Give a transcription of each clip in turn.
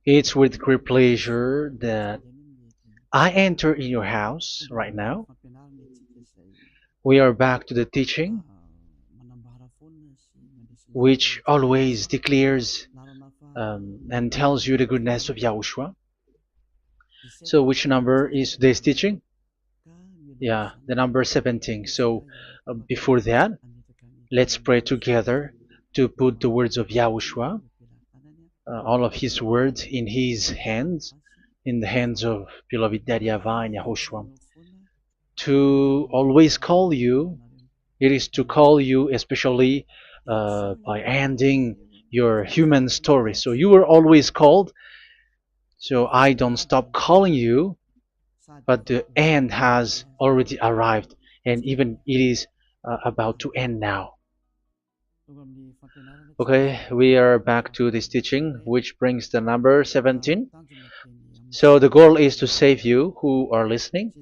It's with great pleasure that I enter in your house right now. We are back to the teaching, which always declares and tells you the goodness of Yahushua. So, which number is today's teaching? Yeah, the number 17. So, before that, let's pray together to put the words of Yahushua, all of his words, in his hands, in the hands of beloved Daddy YAHVAH and YAHOSHUAH. To always call you, it is to call you especially by ending your human story. So you were always called, so I don't stop calling you, but the end has already arrived, and even it is about to end now. Okay, we are back to this teaching, which brings the number 17. So the goal is to save you who are listening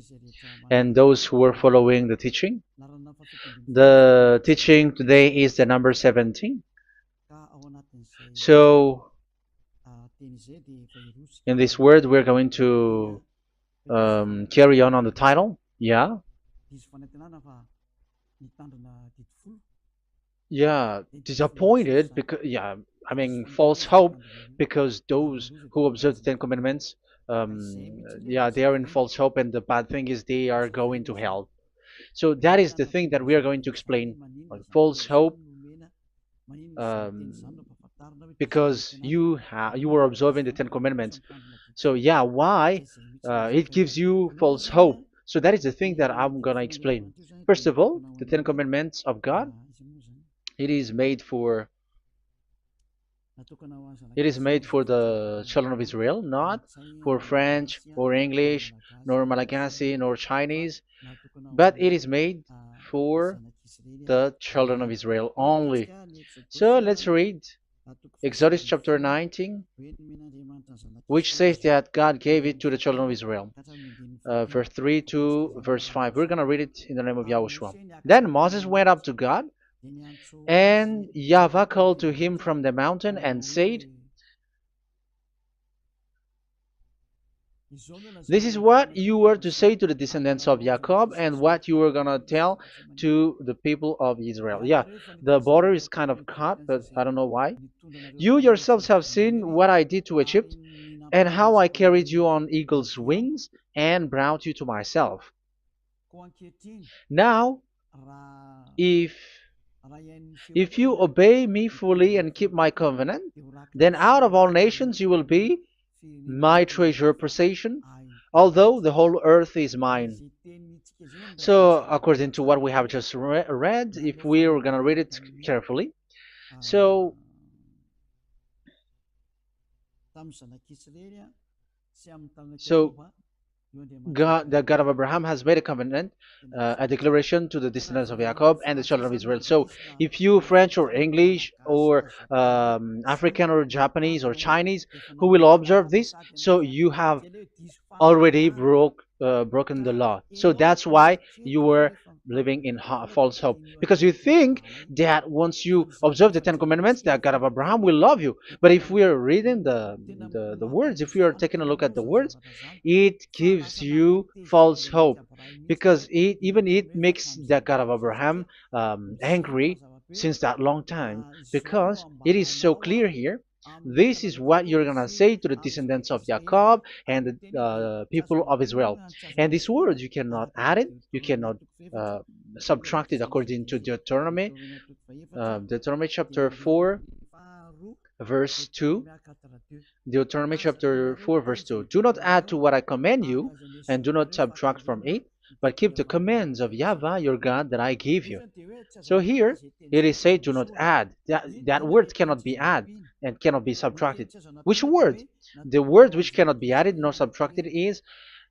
and those who are following the teaching. The teaching today is the number 17. So in this word, we're going to carry on the title. Yeah. Yeah, disappointed because, yeah, I mean, false hope because those who observe the Ten Commandments, yeah, they are in false hope, and the bad thing is they are going to hell. So that is the thing that we are going to explain. Like false hope, um, because you were observing the Ten Commandments. So yeah, why it gives you false hope? So that is the thing that I'm gonna explain. First of all, the Ten Commandments of God, it is made for it is made for the children of Israel, not for French or English, nor Malagasy, nor Chinese, but it is made for the children of Israel only. So let's read Exodus chapter 19, which says that God gave it to the children of Israel. Verse 3 to verse 5. We're going to read it in the name of Yahushua. Then Moses went up to God, and YAHVAH called to him from the mountain and said, "This is what you were to say to the descendants of Jacob and what you were going to tell to the people of Israel." Yeah, the border is kind of cut, but I don't know why. "You yourselves have seen what I did to Egypt and how I carried you on eagle's wings and brought you to myself. Now, if you obey me fully and keep my covenant, then out of all nations you will be my treasure possession, although the whole earth is mine." So, according to what we have just read, if we are going to read it carefully, so so God, the God of Abraham, has made a covenant, a declaration to the descendants of Jacob and the children of Israel. So, if you French or English or African or Japanese or Chinese who will observe this, so you have already broken the law. So that's why you were living in false hope, because you think that once you observe the Ten Commandments, that God of Abraham will love you. But if we are reading the words, if we are taking a look at the words, it gives you false hope, because it makes the God of Abraham angry since that long time, because it is so clear here. This is what you're gonna say to the descendants of Jacob and the people of Israel. And this word, you cannot add it, you cannot uh, subtract it, according to Deuteronomy, Deuteronomy chapter 4, verse 2. Deuteronomy chapter 4, verse 2. "Do not add to what I command you, and do not subtract from it, but keep the commands of YAHVAH your God that I give you." So here it is said, "Do not add." That word cannot be added and cannot be subtracted. Which word? The word which cannot be added nor subtracted is,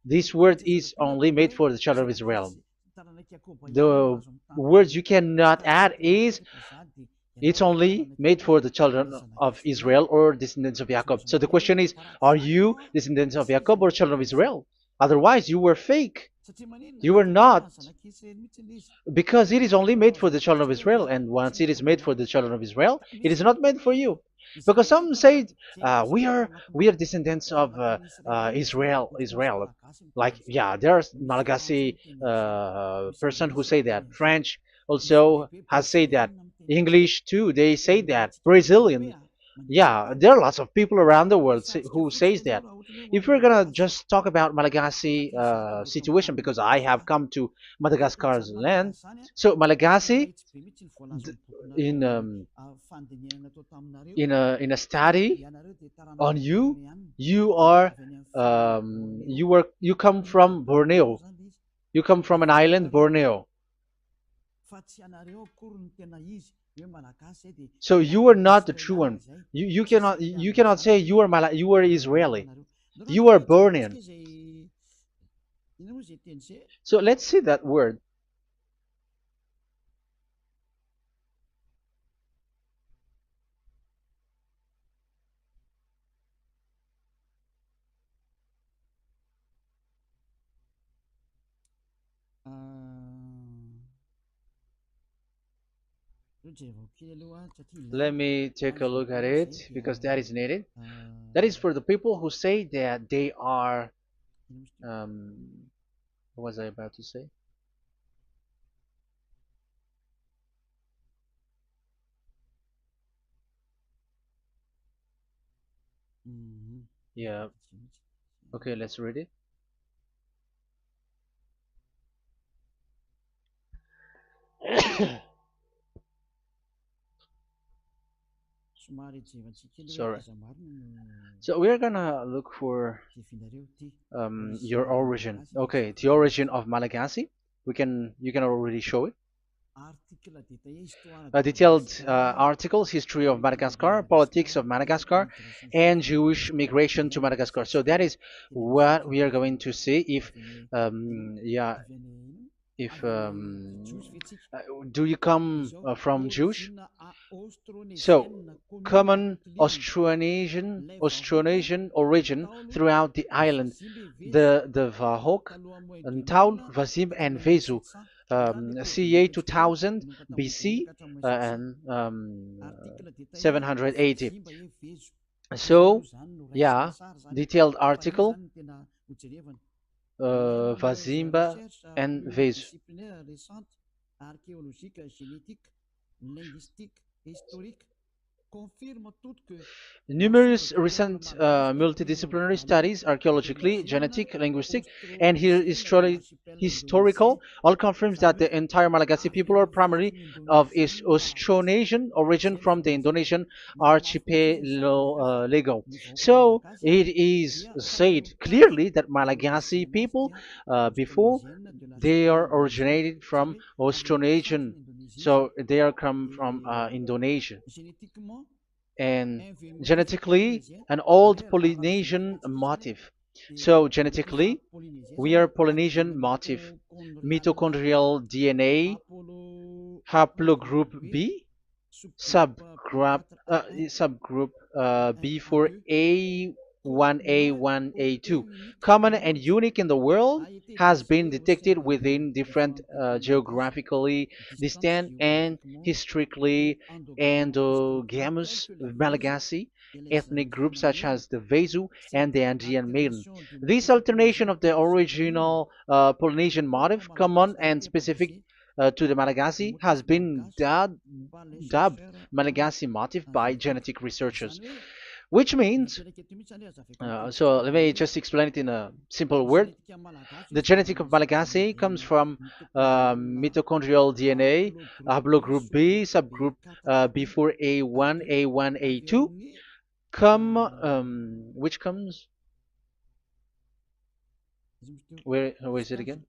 this word is only made for the children of Israel. The words you cannot add is, it's only made for the children of Israel or descendants of Jacob. So the question is, are you descendants of Jacob or children of Israel? Otherwise, you were fake. You were not, because it is only made for the children of Israel. And once it is made for the children of Israel, it is not made for you. because some say we are descendants of Israel. Like, yeah, there's Malagasy person who say that. French also has said that. English too, they say that. Brazilian, yeah, there are lots of people around the world who says that. If we're gonna just talk about Malagasy situation, because I have come to Madagascar's land, so Malagasy, in in a study on you, you come from Borneo. You come from an island, Borneo. So you are not the true one. You cannot say you are Israeli. You are Bornean. So let's see that word. Let me take a look at it because that is needed. That is for the people who say that they are. What was I about to say? Yeah. Okay, let's read it. Sorry. So we're gonna look for your origin. Okay, the origin of Malagasy. You can already show it. Detailed articles, history of Madagascar, politics of Madagascar, and Jewish migration to Madagascar. So that is what we are going to see. Yeah, if do you come from Jewish? So, common Austronesian origin throughout the island, the Vahok, Ntaul, Vazim, and Vezu, CA 2000 BC and 780. So, yeah, detailed article, Vazimba and Vezu. Numerous recent multidisciplinary studies, archaeologically, genetic, linguistic, and historical, all confirms that the entire Malagasy people are primarily of Austronesian origin from the Indonesian archipelago. So it is said clearly that Malagasy people, before, they are originated from Austronesian, so they are come from Indonesia, and genetically an old Polynesian motif. So genetically, we are Polynesian motif, mitochondrial DNA, haplogroup B, subgroup B4A1A1A2, common and unique in the world, has been detected within different geographically distant and historically endogamous Malagasy ethnic groups such as the Vezu and the Andean Maiden. This alternation of the original Polynesian motif, common and specific to the Malagasy, has been dubbed Malagasy motif by genetic researchers, which means, so let me just explain it in a simple word. The genetic of Malagasy comes from mitochondrial DNA, haplogroup B, subgroup B4A1, A1, A2, which comes, where is it again?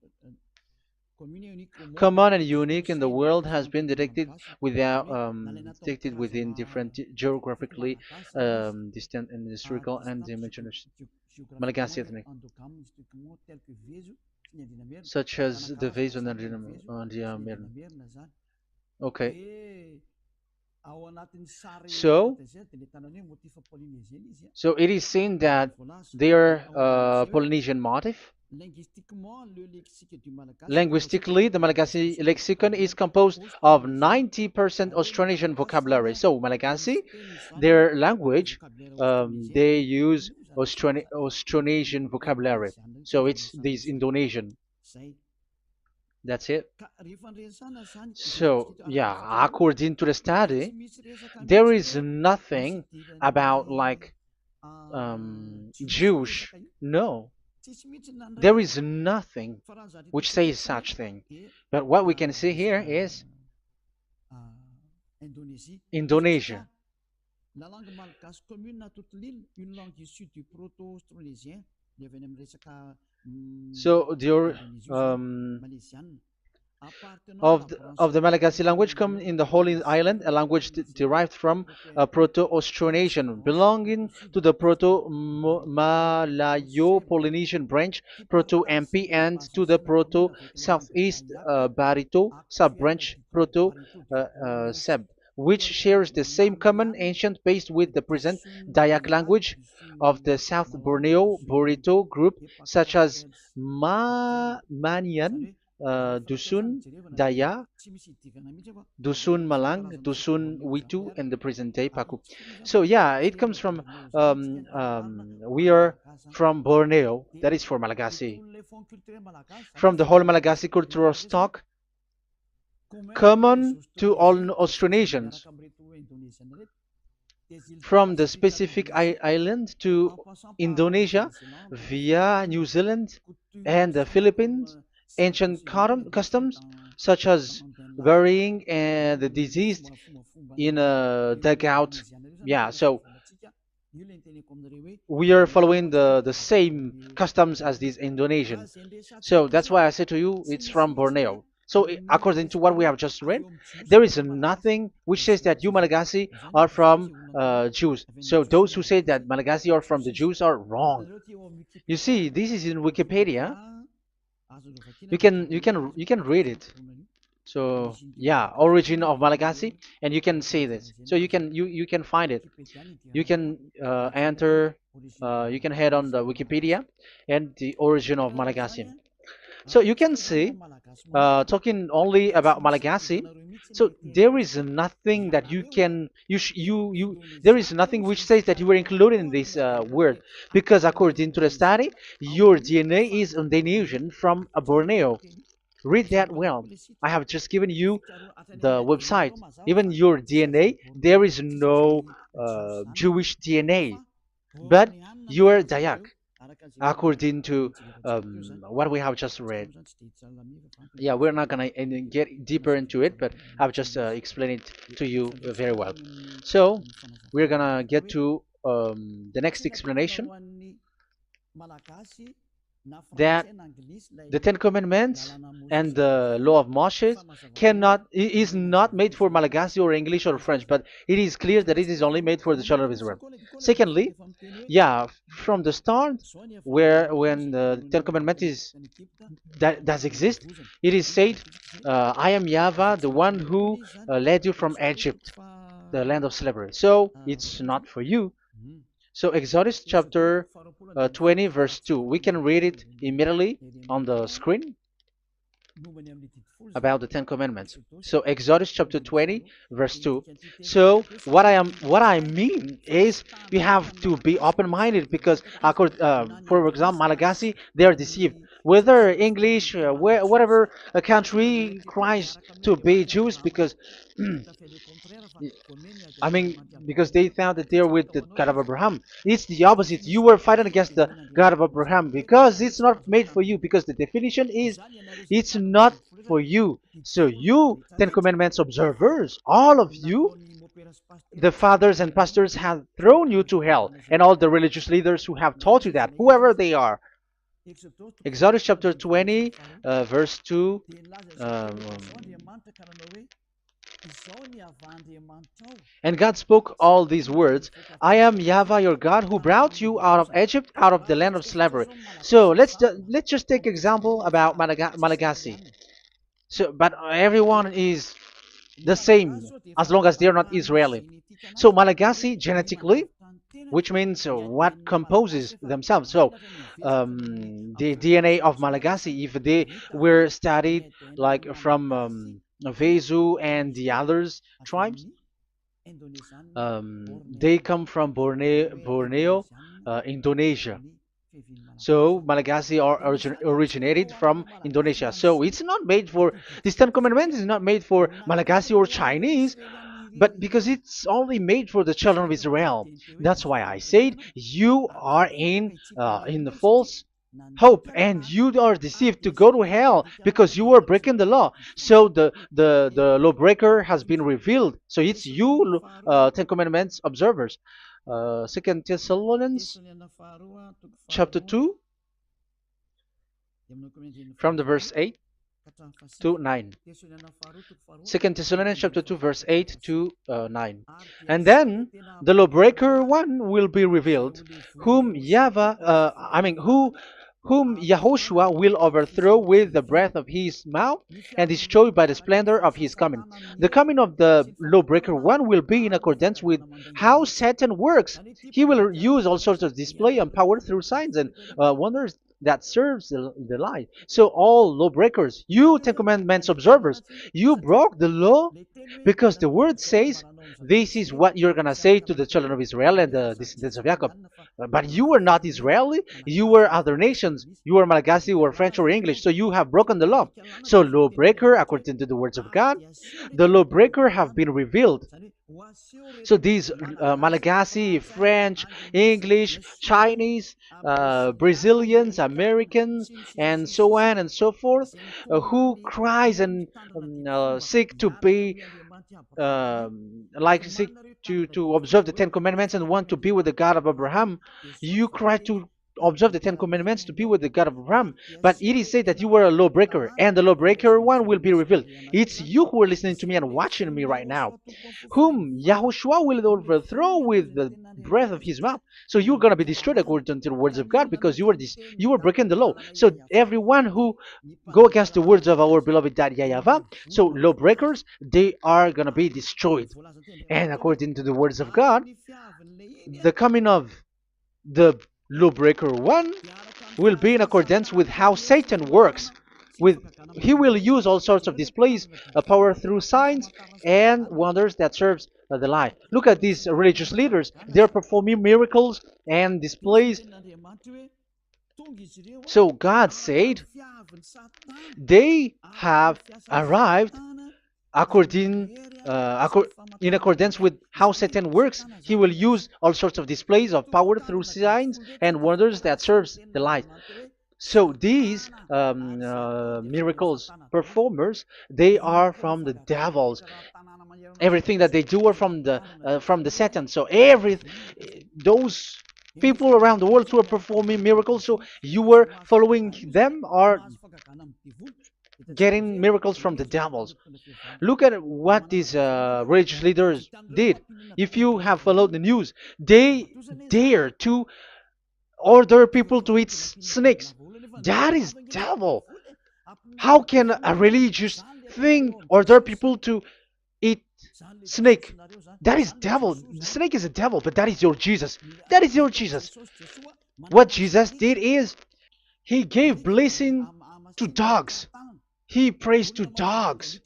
Common and unique in the world, has been detected within different geographically distant and historical and dimensional Malagasy ethnic, such as the vase and the Okay. So, so it is seen that they are Polynesian motif. Linguistically, the Malagasy lexicon is composed of 90% Austronesian vocabulary. So Malagasy, their language, they use Austronesian vocabulary. So it's this Indonesian. That's it. So yeah, according to the study, there is nothing about like Jewish. No, there is nothing which says such thing. But what we can see here is Indonesia. So the Malagasy language come in the Holy Island, a language derived from Proto-Austronesian, belonging to the Proto-Malayo-Polynesian branch, Proto-MP, and to the Proto-Southeast Barito sub-branch, Proto-Seb, which shares the same common ancient base with the present Dayak language of the South Borneo Burrito group, such as Manian, Dusun, Daya, Dusun Malang, Dusun Witu, and the present day Paku. So yeah, it comes from we are from Borneo. That is for Malagasy. From the whole Malagasy cultural stock, common to all Austronesians, from the specific island to Indonesia via New Zealand and the Philippines, ancient customs such as burying the deceased in a dugout. Yeah, so we are following the same customs as these Indonesian. So that's why I said to you it's from Borneo. So according to what we have just read, there is nothing which says that you Malagasy are from Jews. So those who say that Malagasy are from the Jews are wrong. You see, this is in Wikipedia. You can read it. So yeah, origin of Malagasy, and you can see this. So you can find it. You can enter. You can head on the Wikipedia and the origin of Malagasy. So you can see, talking only about Malagasy. So there is nothing that you can you there is nothing which says that you were included in this word, because according to the study, your DNA is Indonesian from Borneo. Read that well. I have just given you the website. Even your DNA, there is no Jewish DNA, but you are Dayak, according to what we have just read. Yeah, we're not gonna get deeper into it, but I've just explained it to you very well. So we're gonna get to the next explanation, that the Ten Commandments and the Law of Moshe is not made for Malagasy or English or French, but it is clear that it is only made for the children of Israel. Secondly, yeah, from the start, where when the Ten Commandments that does exist, it is said, "I am YAHVAH, the one who led you from Egypt, the land of slavery." So it's not for you. So Exodus chapter 20 verse 2. We can read it immediately on the screen about the Ten Commandments. So Exodus chapter 20 verse 2. So what I mean is we have to be open-minded, because for example, Malagasy, they are deceived. Whether English, whatever a country tries to be Jews, because I mean, because they found that they're with the God of Abraham. It's the opposite. You were fighting against the God of Abraham, because it's not made for you. Because the definition is, it's not for you. So you, Ten Commandments observers, all of you, the fathers and pastors have thrown you to hell, and all the religious leaders who have taught you that, whoever they are. Exodus chapter 20, verse 2. And God spoke all these words: "I am YAHVAH your God, who brought you out of Egypt, out of the land of slavery." So let's just take example about Malagasy. So, but everyone is the same as long as they're not Israeli. So Malagasy genetically, which means what composes themselves. So the DNA of Malagasy, if they were studied like from Vezu and the others tribes, they come from Borneo, Indonesia. So Malagasy are originated from Indonesia. So it's not made for, this Ten Commandments is not made for Malagasy or Chinese, but because it's only made for the children of Israel. That's why I said you are in the false hope, and you are deceived to go to hell because you are breaking the law. So the lawbreaker has been revealed. So it's you, Ten Commandments observers. Second Thessalonians chapter 2 from the verse 8 to 9. Second Thessalonians chapter 2 verse 8 to 9. And then the lawbreaker one will be revealed, whom whom Yahushua will overthrow with the breath of his mouth and destroy by the splendor of his coming. The coming of the lawbreaker one will be in accordance with how Satan works. He will use all sorts of display and power through signs and wonders that serves the lie. So all lawbreakers, you Ten Commandments observers, you broke the law because the word says this is what you're gonna say to the children of Israel and the descendants of Jacob. But you were not Israeli, you were other nations, you were Malagasy or French or English, so you have broken the law. So lawbreaker, according to the words of God, the lawbreaker have been revealed. So these Malagasy, French, English, Chinese, Brazilians, Americans, and so on and so forth, who cries and seek to be seek to observe the Ten Commandments and want to be with the God of Abraham. You cry to observe the Ten Commandments to be with the God of Abraham, but it is said that you were a lawbreaker, and the lawbreaker one will be revealed. It's you who are listening to me and watching me right now, whom Yahushua will overthrow with the breath of his mouth. So you're going to be destroyed according to the words of God, because you were breaking the law. So everyone who go against the words of our beloved Dad YAHVAH, so lawbreakers, they are going to be destroyed. And according to the words of God, the coming of the lawbreaker one will be in accordance with how Satan works. He will use all sorts of displays, power through signs and wonders that serves the lie. Look at these religious leaders. They're performing miracles and displays. So God said they have arrived in accordance with how Satan works. He will use all sorts of displays of power through signs and wonders that serves the light. So these miracles performers, they are from the devils. Everything that they do are from the Satan. So those people around the world who are performing miracles, so you were following them, are getting miracles from the devils. Look at what these religious leaders did. If you have followed the news, they dare to order people to eat snakes. That is devil. How can a religious thing order people to eat snake? That is devil. The snake is a devil, but that is your Jesus. That is your Jesus. What Jesus did is he gave blessing to dogs. He prays to dogs.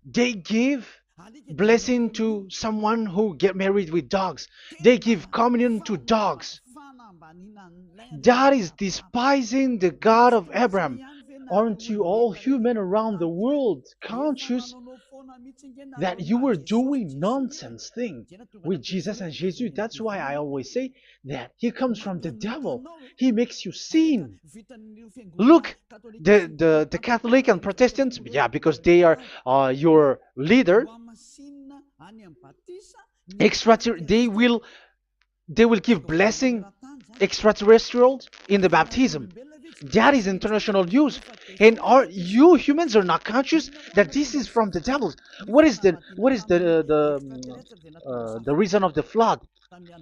They give blessing to someone who get married with dogs. They give communion to dogs. That is despising the God of Abraham. Aren't you all human around the world conscious that you were doing nonsense thing with Jesus and Jesus? That's why I always say that he comes from the devil. He makes you sin. Look, the Catholic and Protestants, yeah, because they are your leader. They will give blessing extraterrestrials in the baptism. That is international use, and you humans are not conscious that this is from the devil. What is the reason of the flood?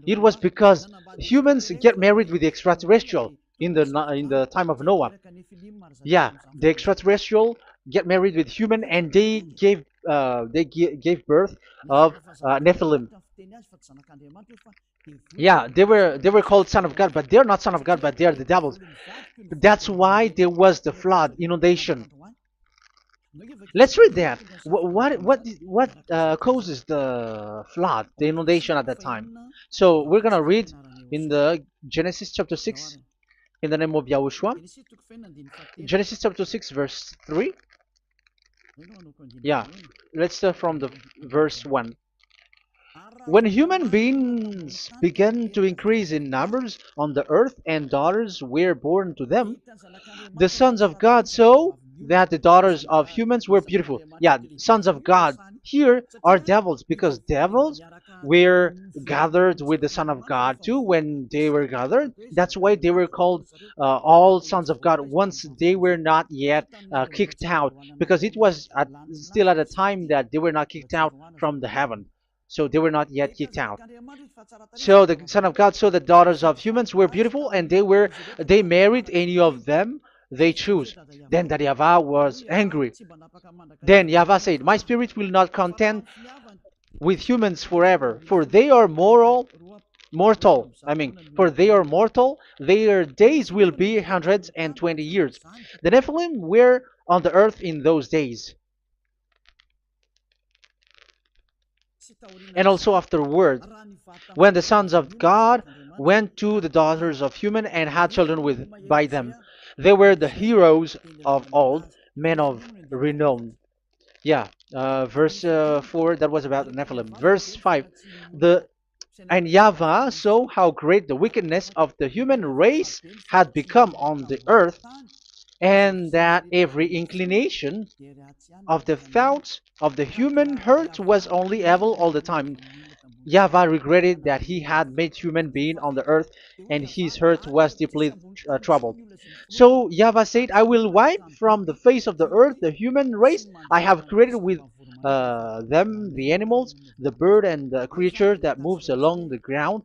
It was because humans get married with the extraterrestrial in the time of Noah. Yeah, the extraterrestrial get married with human, and they gave gave birth of Nephilim. Yeah, they were called son of God, but they're not son of God, but they're the devils. That's why there was the flood, inundation. Let's read that. What causes the flood, the inundation at that time? So we're gonna read in the Genesis chapter 6 in the name of Yahushua. Genesis chapter 6 verse 3. Yeah, let's start from the verse 1. When human beings began to increase in numbers on the earth and daughters were born to them, the sons of God saw that the daughters of humans were beautiful. Yeah, sons of God here are devils because devils were gathered with the Son of God too when they were gathered. That's why they were called all sons of God once they were not yet kicked out because it was still at a time that they were not kicked out from the heaven. So they were not yet kicked out. So the Son of God saw the daughters of humans were beautiful, and they married any of them they choose. Then that YAHVAH was angry. Then YAHVAH said, "My spirit will not contend with humans forever, for they are mortal. For they are mortal. Their days will be 120 years. The Nephilim were on the earth in those days, and also afterward, when the sons of God went to the daughters of human and had children with by them. They were the heroes of old, men of renown." Yeah, verse 4, that was about the Nephilim. Verse 5, the and YAHVAH saw how great the wickedness of the human race had become on the earth, and that every inclination of the thoughts of the human heart was only evil all the time. YAHVAH regretted that he had made human being on the earth, and his heart was deeply troubled. So YAHVAH said, "I will wipe from the face of the earth the human race I have created with them, the animals, the bird, and the creature that moves along the ground,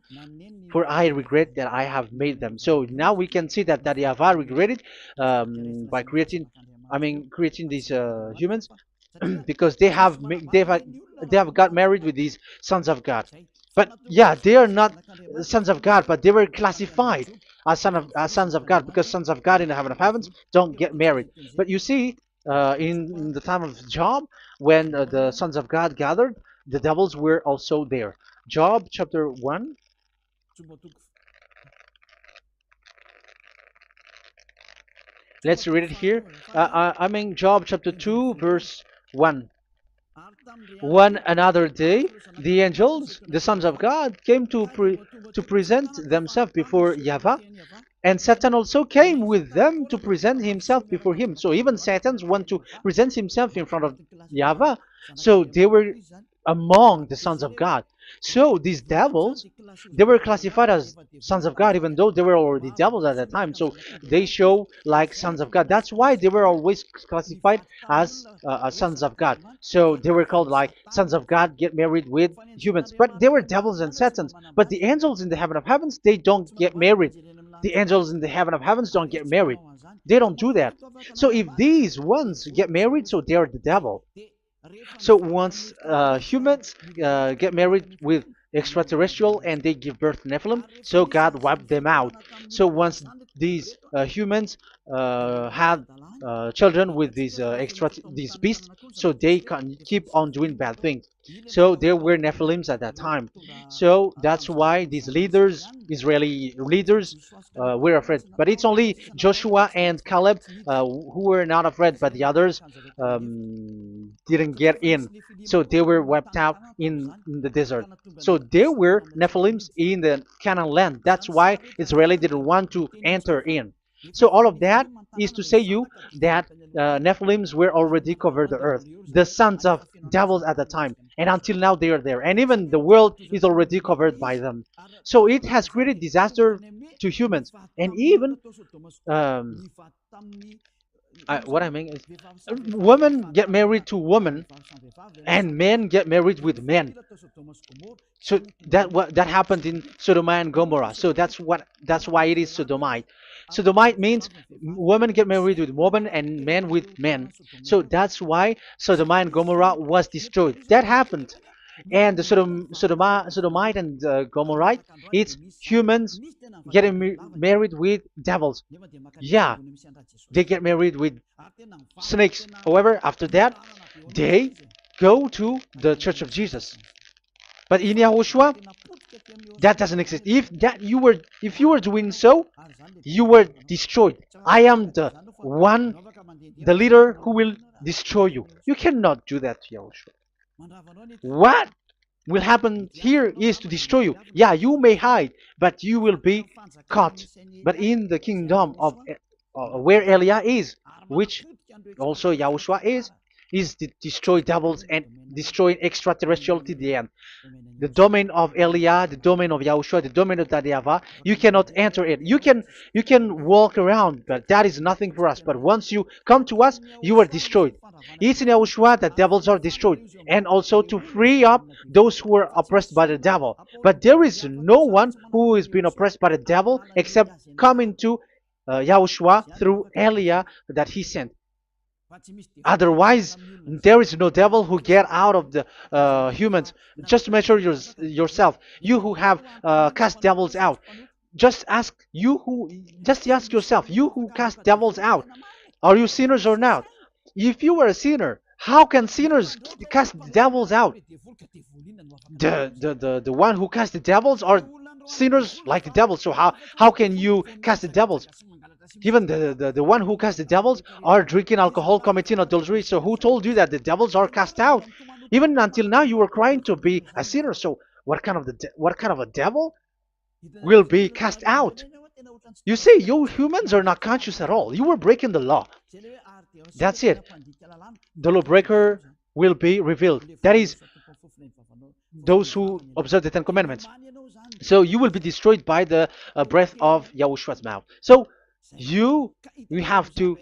for I regret that I have made them." So now we can see that YAHVAH regretted by creating these humans because they have got married with these sons of God. But yeah, they are not sons of God, but they were classified as sons of God because sons of God in the heaven of heavens don't get married. But you see, in the time of Job, when the sons of God gathered, the devils were also there. Job chapter 1. Let's read it here. Job chapter 2, verse 1. One another day, the angels, the sons of God, came to present themselves before YAHVAH, and Satan also came with them to present himself before him. So even Satan's want to present himself in front of YAHVAH. So they were among the sons of God. So these devils, they were classified as sons of God, even though they were already devils at that time. So they show like sons of God. That's why they were always classified as sons of God. So they were called like sons of God get married with humans. But they were devils and satans. But the angels in the heaven of heavens, they don't get married. The angels in the heaven of heavens don't get married. They don't do that. So if these ones get married, so they are the devil. So once humans get married with extraterrestrial and they give birth to Nephilim, so God wiped them out. So once these humans had children with these beasts, so they can keep on doing bad things. So there were Nephilims at that time. So that's why these leaders, Israeli leaders, were afraid. But it's only Joshua and Caleb who were not afraid, but the others didn't get in. So they were wiped out in the desert. So there were Nephilims in the Canaan land. That's why Israeli didn't want to enter in. So all of that is to say you that Nephilims were already covered the earth, the sons of devils at the time, and until now they are there, and even the world is already covered by them. So it has created disaster to humans, and even um, What I mean is, women get married to women, and men get married with men. So that happened in Sodom and Gomorrah. So that's why it is sodomite. Sodomite means women get married with women and men with men. So that's why Sodom and Gomorrah was destroyed. That happened, and the Sodomite and Gomorrite, it's humans getting married with devils. Yeah, they get married with snakes. However, after that, they go to the Church of Jesus. But in Yahushua, that doesn't exist. If you were doing so, you were destroyed. I am the one, the leader who will destroy you. You cannot do that to Yahushua. What will happen here is to destroy you. Yeah, you may hide, but you will be caught. But in the kingdom of where Elia is, which also Yahushua is to destroy devils and destroy extraterrestrial to the end. The domain of Elia, the domain of Yahushua, the domain of Yahvah, you cannot enter it. You can walk around, but that is nothing for us. But once you come to us, you are destroyed. It's in Yahushua that devils are destroyed, and also to free up those who are oppressed by the devil. But there is no one who is being oppressed by the devil except coming to Yahushua through Elia that he sent. Otherwise, there is no devil who get out of the humans. Just measure yourself. You who have cast devils out. Just ask yourself, you who cast devils out, are you sinners or not? If you are a sinner, how can sinners cast devils out? The one who cast the devils are sinners like the devils. So how can you cast the devils? Even the one who cast the devils are drinking alcohol, committing adultery. So who told you that the devils are cast out? Even until now, you were crying to be a sinner. So what kind of a devil will be cast out? You see, you humans are not conscious at all. You were breaking the law. That's it. The lawbreaker will be revealed. That is, those who observe the Ten Commandments. So you will be destroyed by the breath of Yahushua's mouth. So you have to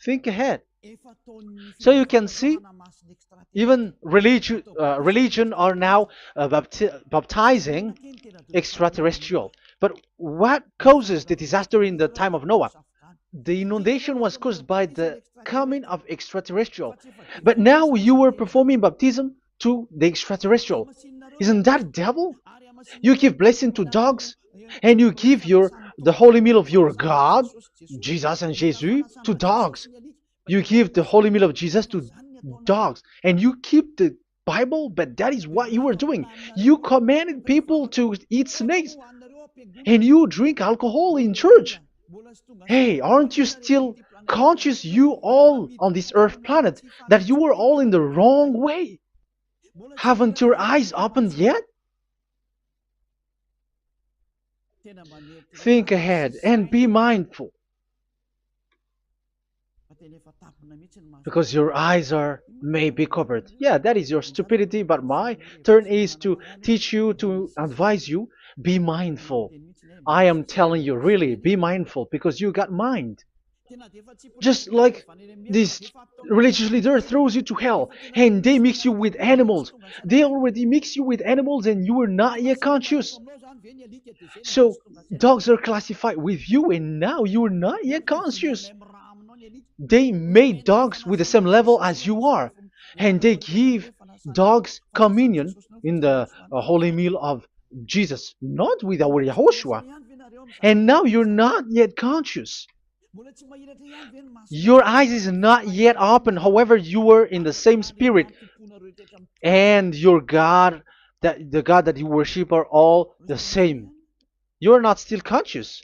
think ahead. So you can see, even religion are now baptizing extraterrestrial. But what causes the disaster in the time of Noah? The inundation was caused by the coming of extraterrestrial. But now you are performing baptism to the extraterrestrial. Isn't that devil? You give blessing to dogs, and you give the holy meal of your God, Jesus and Jesus, to dogs. You give the holy meal of Jesus to dogs, and you keep the Bible, but that is what you were doing. You commanded people to eat snakes, and you drink alcohol in church. Hey, aren't you still conscious, you all on this earth planet, that you were all in the wrong way? Haven't your eyes opened yet? Think ahead and be mindful, because your eyes are maybe covered. Yeah, that is your stupidity, but my turn is to teach you, to advise you. Be mindful. I am telling you, really, be mindful, because you got mind. Just like this religious leader throws you to hell, and they mix you with animals. They already mix you with animals, and you are not yet conscious. So dogs are classified with you, and now you are not yet conscious. They made dogs with the same level as you are, and they give dogs communion in the holy meal of Jesus, not with our Yahushua. And now you're not yet conscious. Your eyes is not yet open. However, you were in the same spirit, and your God, that the God that you worship, are all the same. You are not still conscious.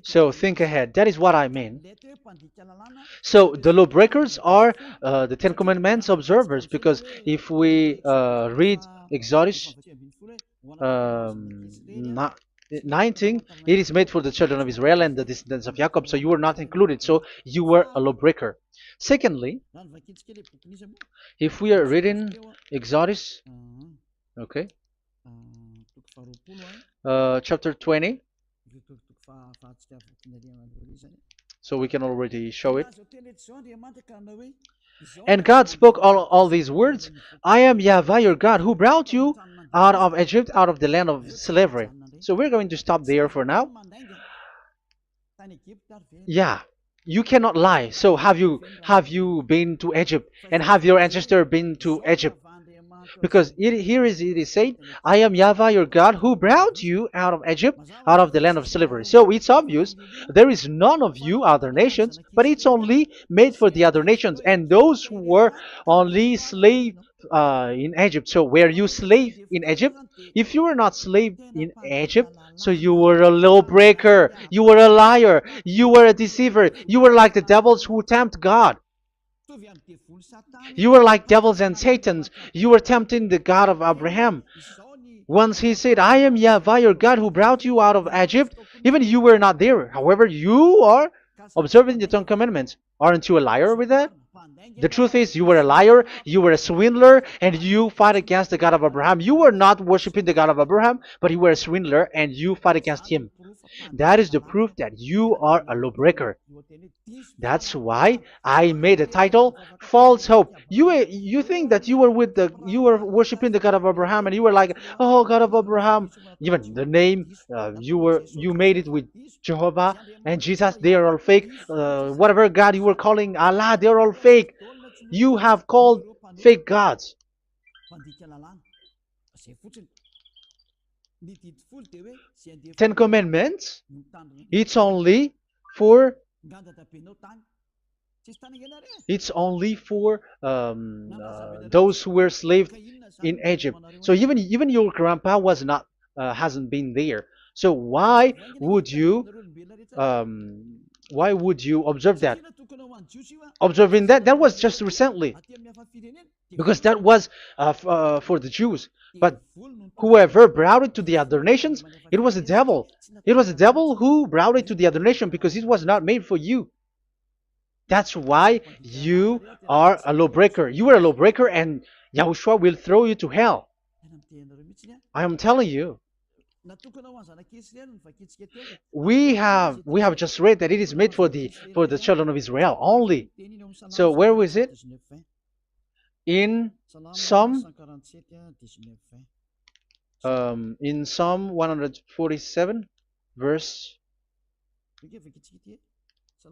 So think ahead. That is what I mean. So the lawbreakers are the Ten Commandments observers, because if we read Exodus 19, it is made for the children of Israel and the descendants of Jacob, so you were not included, so you were a lawbreaker. Secondly, if we are reading Exodus, okay, chapter 20, So we can already show it. And God spoke all these words. I am Yahweh your God who brought you out of Egypt, out of the land of slavery. So we're going to stop there for now. Yeah, you cannot lie. So have you been to Egypt, and have your ancestor been to Egypt? Because it is said, I am Yahweh your God who brought you out of Egypt, out of the land of slavery. So it's obvious there is none of you other nations, but it's only made for the other nations and those who were only slave in Egypt. So were you slave in Egypt? If you were not slave in Egypt, so you were a lawbreaker, you were a liar, you were a deceiver, you were like the devils who tempt God. You were like devils and satans. You were tempting the God of Abraham. Once he said, I am Yahweh your God who brought you out of Egypt, even you were not there. However, you are observing the Ten Commandments. Aren't you a liar with that? The truth is, you were a liar, you were a swindler, and you fight against the God of Abraham. You were not worshiping the God of Abraham, but you were a swindler and you fight against him. That is the proof that you are a lawbreaker. That's why I made a title, False Hope. You think that you were worshiping the God of Abraham and you were like, oh God of Abraham. Even the name you made it with Jehovah and Jesus, they are all fake. Whatever God you were calling Allah, they are all fake. You have called fake gods. Ten Commandments, it's only for those who were slaves in Egypt. So even your grandpa was not hasn't been there. So would you why would you observe that? Observing that was just recently, because that was for the Jews. But whoever brought it to the other nations, it was the devil. It was the devil who brought it to the other nation because it was not made for you. That's why you are a lawbreaker. You are a lawbreaker, and Yahushua will throw you to hell. I am telling you. We have just read that it is made for the children of Israel only. So where was it? In Psalm 147, verse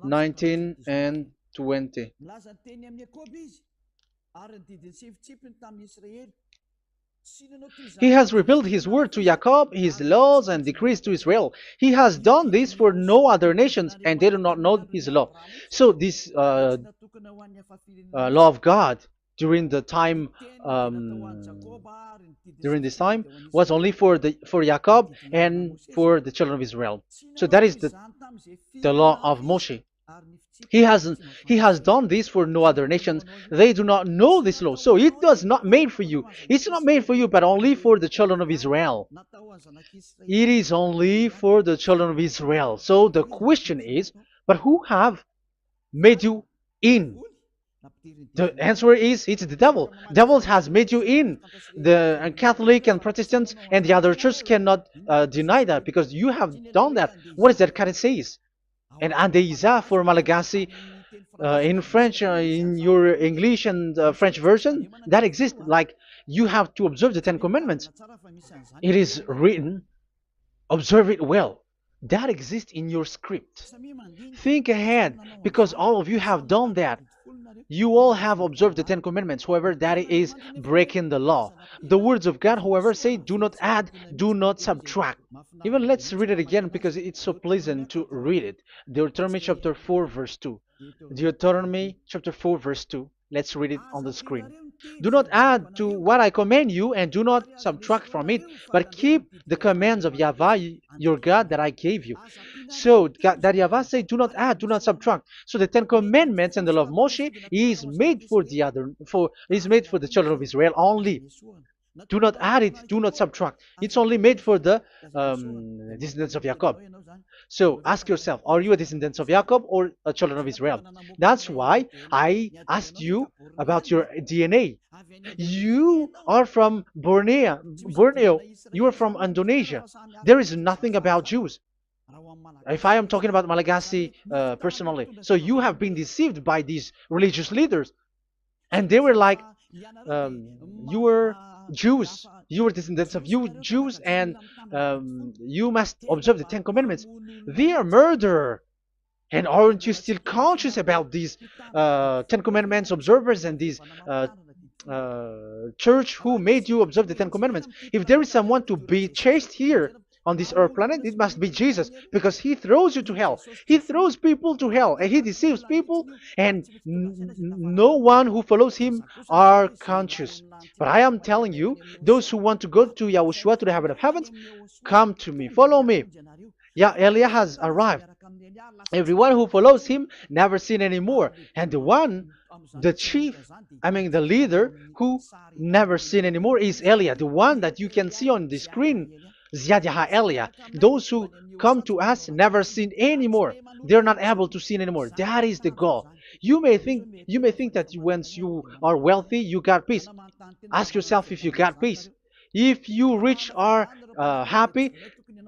19 and 20. He has revealed his word to Jacob, his laws and decrees to Israel. He has done this for no other nations, and they do not know his law. So this law of God during the time during this time was only for Jacob and for the children of Israel. So that is the law of Moshe. He has done this for no other nations. They do not know this law. So it was not made for you. It's not made for you, but only for the children of Israel. It is only for the children of Israel. So the question is, but who have made you in? The answer is, it's the devil. Devil has made you in. The Catholic and Protestants and the other church cannot deny that, because you have done that. What is that card says? And Andeiza for Malagasy in French, in your English and French version, that exists. Like, you have to observe the Ten Commandments. It is written, observe it well. That exists in your script. Think ahead, because all of you have done that. You all have observed the Ten Commandments. However, that is breaking the law. The words of God, however, say, do not add, do not subtract. Even let's read it again, because it's so pleasant to read it. Deuteronomy chapter 4, verse 2. Deuteronomy chapter 4, verse 2. Let's read it on the screen. Do not add to what I command you, and do not subtract from it, but keep the commands of Yahweh, your God, that I gave you. So that Yahweh said, do not add, do not subtract. So the Ten Commandments and the law of Moshe is made for the children of Israel only. Do not add it, do not subtract. It's only made for the descendants of Jacob. So ask yourself, are you a descendant of Jacob or a children of Israel? That's why I asked you about your DNA. You are from Borneo. You are from Indonesia. There is nothing about Jews. If I am talking about Malagasy personally, so you have been deceived by these religious leaders, and they were like, you were Jews, you were descendants of you Jews, and you must observe the Ten Commandments. They are murderer. And aren't you still conscious about these Ten Commandments observers and these church who made you observe the Ten Commandments? If there is someone to be chased here on this earth planet, it must be Jesus, because he throws you to hell. He throws people to hell, and he deceives people, and no one who follows him are conscious. But I am telling you, those who want to go to Yahushua, to the heaven of heavens, come to me, follow me. Yeah, Eliah has arrived. Everyone who follows him never sin anymore. And the chief, the leader who never sin anymore is Eliah, the one that you can see on the screen. Ziyadah Eliah. Those who come to us never sin anymore. They're not able to sin anymore. That is the goal. You may think that once you are wealthy, you got peace. Ask yourself if you got peace. If you rich are happy,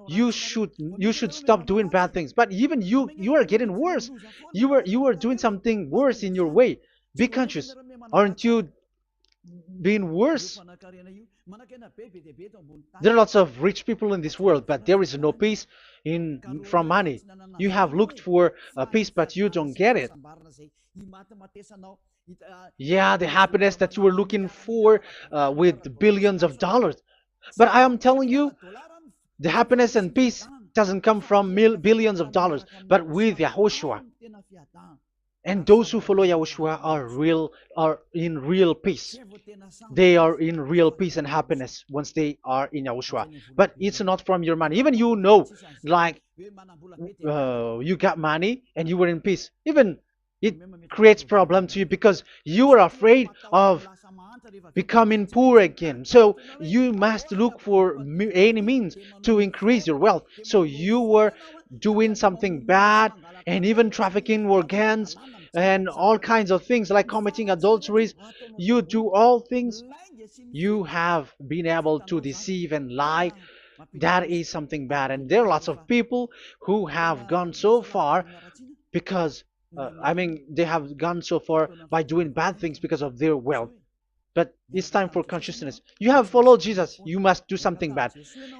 you should stop doing bad things. But even you are getting worse. You are doing something worse in your way. Be conscious. Aren't you being worse? There are lots of rich people in this world, but there is no peace from money. You have looked for peace, but you don't get it. Yeah, the happiness that you were looking for with billions of dollars. But I am telling you, the happiness and peace doesn't come from billions of dollars, but with Yahushua. And those who follow Yahushua are in real peace. They are in real peace and happiness once they are in Yahushua. But it's not from your money. Even like you got money and you were in peace. Even it creates problem to you because you are afraid of becoming poor again. So you must look for any means to increase your wealth. So you were doing something bad and even trafficking organs and all kinds of things like committing adulteries. You do all things. You have been able to deceive and lie. That is something bad. And there are lots of people who have gone so far because they have gone so far by doing bad things because of their wealth. But it's time for consciousness. You have followed Jesus, you must do something bad.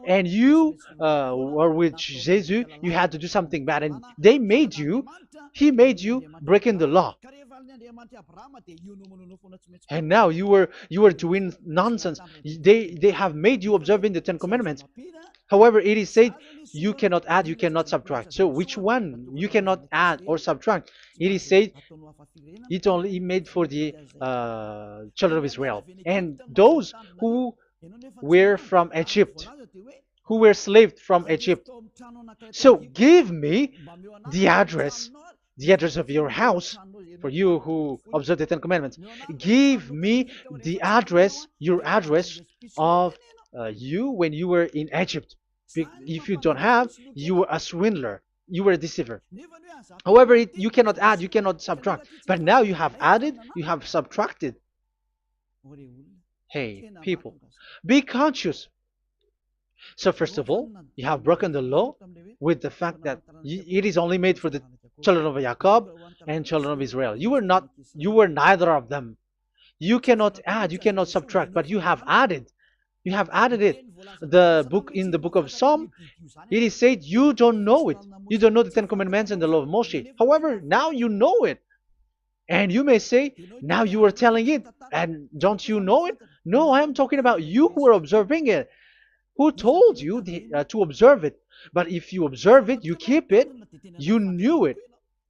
And you were with Jesus, you had to do something bad. And he made you breaking the law. And now you were doing nonsense. They have made you observing the Ten Commandments. However, it is said you cannot add, you cannot subtract. So which one you cannot add or subtract? It is said it only made for the children of Israel. And those who were from Egypt, who were slaves from Egypt. So give me the address of your house, for you who observe the Ten Commandments. Give me the address, your address of you when you were in Egypt. If you don't have, you were a swindler. You were a deceiver. However, you cannot add, you cannot subtract. But now you have added, you have subtracted. Hey, people, be conscious. So first of all, you have broken the law with the fact that it is only made for the children of Jacob and children of Israel. You were neither of them. You cannot add, you cannot subtract, but you have added. You have added it. In the book of Psalm, it is said you don't know it. You don't know the Ten Commandments and the law of Moshe. However, now you know it. And you may say, now you are telling it, and don't you know it? No, I am talking about you who are observing it. Who told you to observe it? But if you observe it, you keep it, you knew it.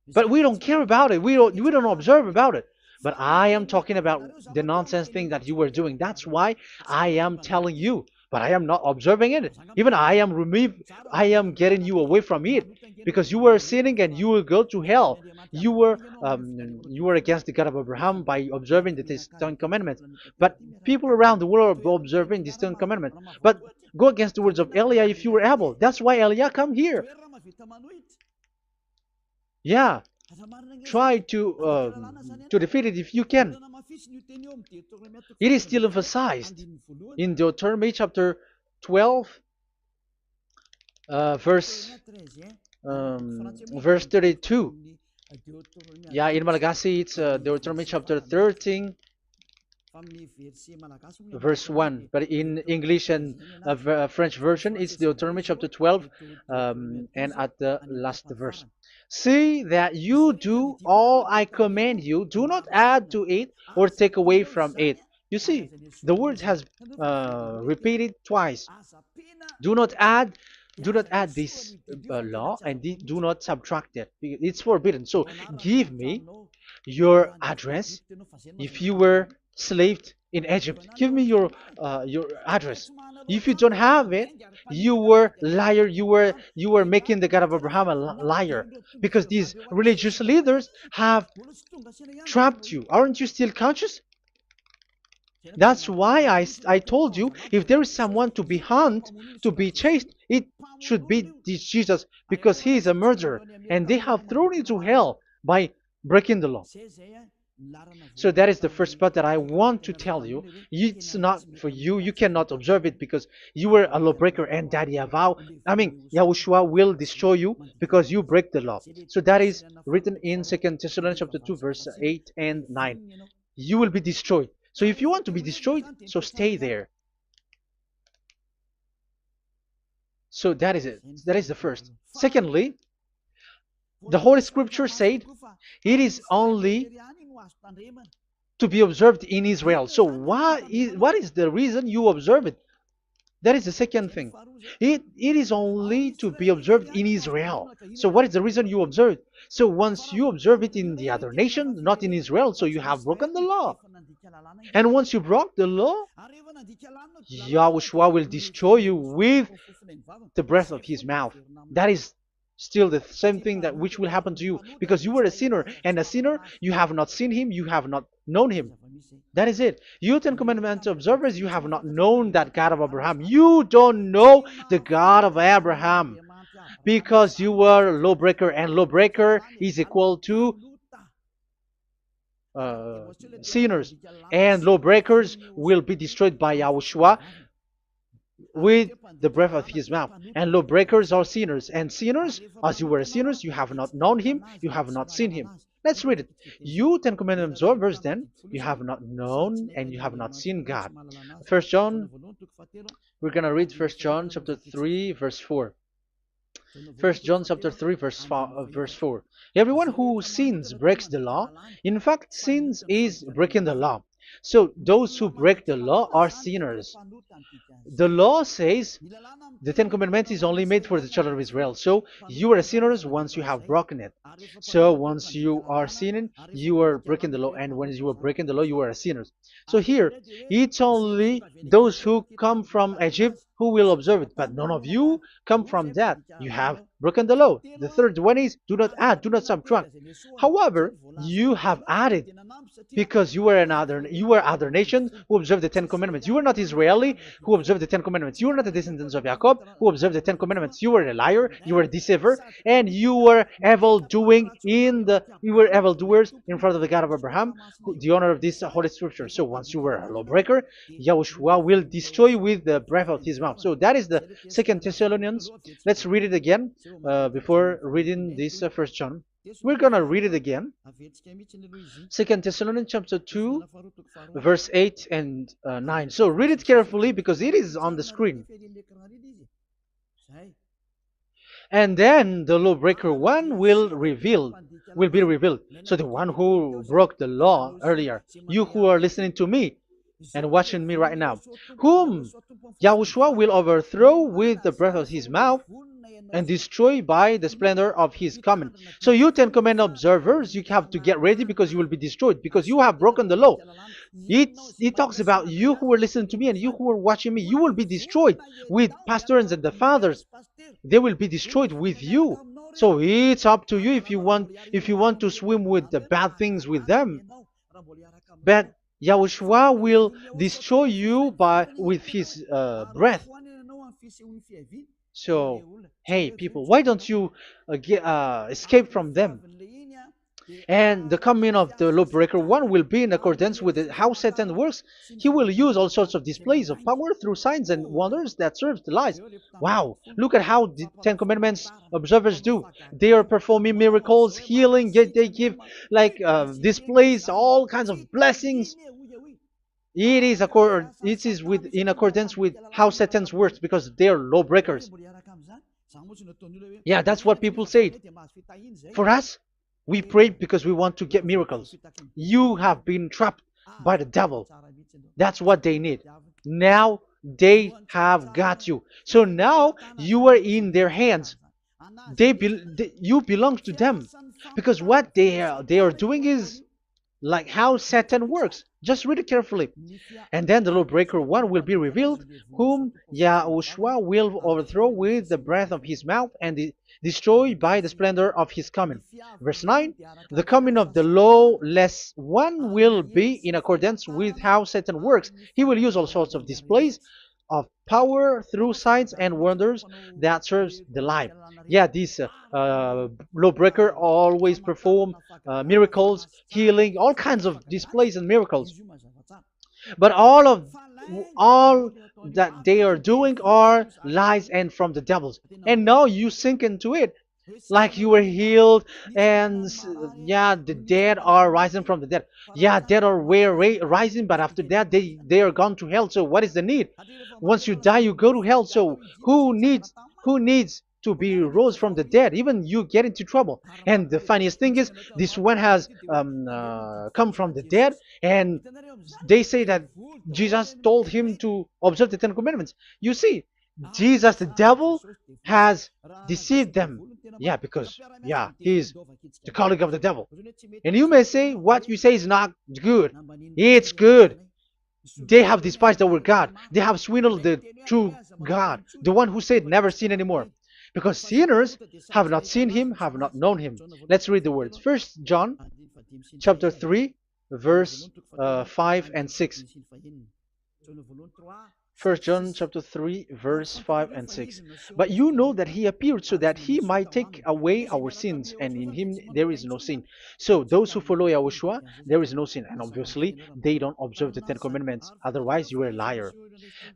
But we don't care about it. We don't observe about it. But I am talking about the nonsense thing that you were doing. That's why I am telling you. But I am not observing it. Even I am getting you away from it. Because you were sinning and you will go to hell. You were against the God of Abraham by observing the Ten Commandments. But people around the world are observing the Ten Commandments. But go against the words of Eliah if you were able. That's why Eliah come here. Yeah. Try to defeat it if you can. It is still emphasized in Deuteronomy chapter 12. Verse verse 32. Yeah, in Malagasy it's Deuteronomy chapter 13 verse 1, but in English and French version it's Deuteronomy chapter 12, and at the last verse. See that you do all I command you, do not add to it or take away from it. You see, the word has repeated twice. Do not add, do not add this law, and do not subtract it. It's forbidden. So give me your address. If you were slaved in Egypt, give me your address. If you don't have it, you were liar. You were making the God of Abraham a liar, because these religious leaders have trapped you. Aren't you still conscious? That's why I told you, if there is someone to be hunted, to be chased, it should be this Jesus, because he is a murderer and they have thrown into hell by breaking the law. So that is the first part that I want to tell you. It's not for you. You cannot observe it because you were a lawbreaker, and that Yahushua will destroy you because you break the law. So that is written in 2 Thessalonians chapter 2, verse 8 and 9. You will be destroyed. So if you want to be destroyed, so stay there. So that is it. That is the first. Secondly, the Holy Scripture said it is only to be observed in Israel. So what is the reason you observe it? That is the second thing. It is only to be observed in Israel. So what is the reason you observe it? So once you observe it in the other nation, not in Israel, so you have broken the law. And once you broke the law, Yahushua will destroy you with the breath of his mouth. That is still the same thing that which will happen to you, because you were a sinner, and a sinner, you have not seen him, you have not known him. That is it. You Ten Commandments observers, you have not known that God of Abraham. You don't know the God of Abraham because you were a lawbreaker, and lawbreaker is equal to sinners, and lawbreakers will be destroyed by Yahushua with the breath of his mouth. And lawbreakers are sinners, and sinners, as you were sinners, you have not known him, you have not seen him. Let's read it. You Ten Commandments observers, then, you have not known and you have not seen God. First John, we're going to read 1 John chapter 3 verse 4. 1 John chapter 3 verse 4. Everyone who sins breaks the law. In fact, sins is breaking the law. So those who break the law are sinners. The law says the Ten Commandments is only made for the children of Israel. So you are sinners once you have broken it. So once you are sinning, you are breaking the law. And when you are breaking the law, you are a sinner. So here, it's only those who come from Egypt who will observe it. But none of you come from that. You have broken the law. The third one is do not add, do not subtract. However, you have added because you were other nation who observed the Ten Commandments. You were not Israeli who observed the Ten Commandments. You were not the descendants of Jacob who observed the Ten Commandments. You were a liar, you were a deceiver, and you were evildoers in front of the God of Abraham, the honor of this Holy Scripture. So once you were a lawbreaker, Yahushua will destroy you with the breath of his mouth. So that is the 2 Thessalonians. Let's read it again before reading this 1 John. We're going to read it again. 2 Thessalonians chapter 2, verse 8 and 9. So read it carefully because it is on the screen. And then the lawbreaker one will be revealed. So the one who broke the law earlier, you who are listening to me and watching me right now, whom Yahushua will overthrow with the breath of his mouth and destroy by the splendor of his coming. So you Ten Commandment observers, you have to get ready because you will be destroyed because you have broken the law. It talks about you who are listening to me and you who are watching me. You will be destroyed with pastors and the fathers. They will be destroyed with you. So it's up to you if you want to swim with the bad things with them. But Yahushua will destroy you with his breath. So, hey people, why don't you escape from them? And the coming of the lawbreaker one will be in accordance with how Satan works. He will use all sorts of displays of power through signs and wonders that serve the lies. Wow, look at how the Ten Commandments observers do. They are performing miracles, healing, yet they give like displays, all kinds of blessings. It is in accordance with how Satan's works because they are lawbreakers. Yeah, that's what people say. For us, we pray because we want to get miracles. You have been trapped by the devil. That's what they need. Now they have got you. So now you are in their hands. You belong to them because what they are doing is like how Satan works. Just read it carefully. And then the lawbreaker one will be revealed, whom YAHOSHUAH will overthrow with the breath of his mouth and destroy by the splendor of his coming. Verse 9, the coming of the lawless one will be in accordance with how Satan works. He will use all sorts of displays of power through signs and wonders that serves the lie. Yeah, these lawbreaker always perform miracles, healing, all kinds of displays and miracles. But all that they are doing are lies and from the devils. And now you sink into it like you were healed and yeah, the dead are rising from the dead. Yeah, dead are rising, but after that they are gone to hell. So what is the need? Once you die you go to hell. So who needs to be rose from the dead? Even you get into trouble. And the funniest thing is this one has come from the dead, and they say that Jesus told him to observe the Ten Commandments. You see, Jesus, the devil, has deceived them. Yeah, because, yeah, he's the colleague of the devil. And you may say, what you say is not good. It's good. They have despised our God. They have swindled the true God, the one who said, never sin anymore. Because sinners have not seen him, have not known him. Let's read the words. First John chapter 3, verse 5 and 6. 1 John chapter 3, verse 5 and 6. But you know that he appeared so that he might take away our sins, and in him there is no sin. So those who follow YAHOSHUAH, there is no sin. And obviously, they don't observe the Ten Commandments. Otherwise, you are a liar.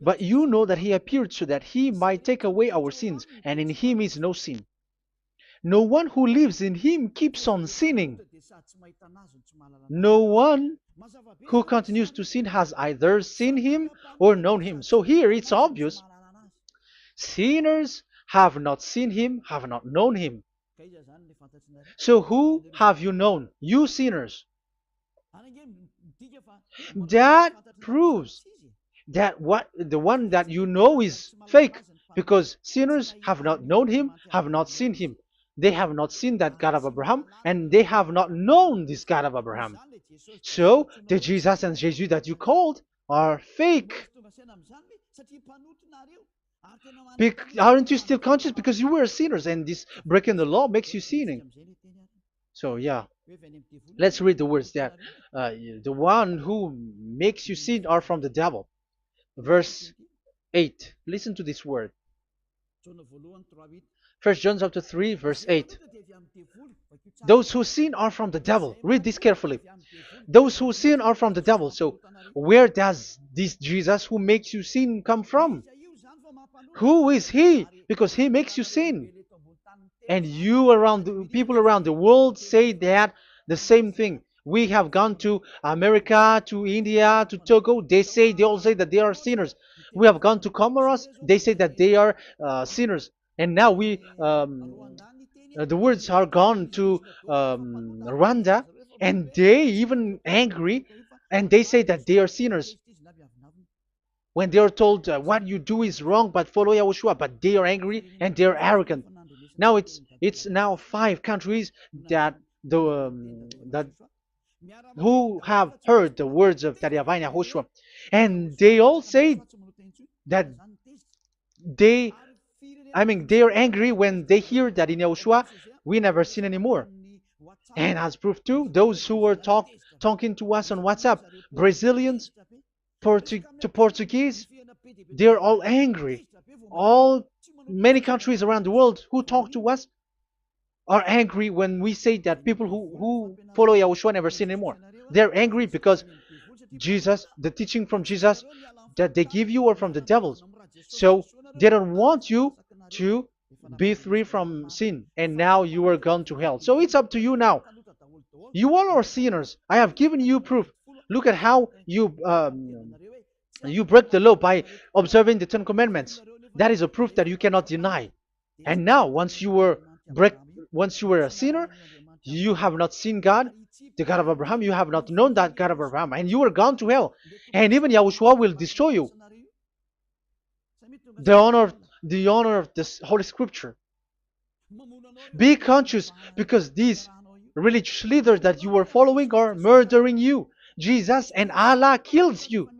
But you know that he appeared so that he might take away our sins, and in him is no sin. No one who lives in him keeps on sinning. No one who continues to sin has either seen him or known him. So here it's obvious. Sinners have not seen him, have not known him. So who have you known? You sinners. That proves that the one that you know is fake, because sinners have not known him, have not seen him. They have not seen that God of Abraham, and they have not known this God of Abraham. So the Jesus and Jesus that you called are fake. Aren't you still conscious? Because you were sinners, and this breaking the law makes you sinning. So yeah, let's read the words that the one who makes you sin are from the devil. Verse 8. Listen to this word. 1 John chapter 3, verse 8. Those who sin are from the devil. Read this carefully. Those who sin are from the devil. So where does this Jesus who makes you sin come from? Who is he? Because he makes you sin. And people around the world say that the same thing. We have gone to America, to India, to Togo. They all say that they are sinners. We have gone to Comoros. They say that they are sinners. And now the words are gone to Rwanda, and they even angry, and they say that they are sinners. When they are told what you do is wrong, but follow YAHOSHUAH, but they are angry and they are arrogant. Now it's now 5 countries that who have heard the words of YAHVAH and YAHOSHUAH, and they all say that they are angry when they hear that in YAHOSHUAH we never sin anymore. And as proof too, those who were talking to us on WhatsApp, Brazilians, Portuguese, they're all angry. Many countries around the world who talk to us, are angry when we say that people who follow Yahushua never sin anymore. They're angry because Jesus, the teaching from Jesus that they give you are from the devils. So they don't want you to be free from sin, and now you are gone to hell. So it's up to you now. You all are sinners. I have given you proof. Look at how you break the law by observing the Ten Commandments. That is a proof that you cannot deny. And now, break, once you were a sinner, you have not seen God, the God of Abraham. You have not known that God of Abraham, and you are gone to hell. And even Yahushua will destroy you. The honor, the honor of this Holy Scripture. Be conscious because these religious leaders that you are following are murdering you. Jesus and Allah kills you.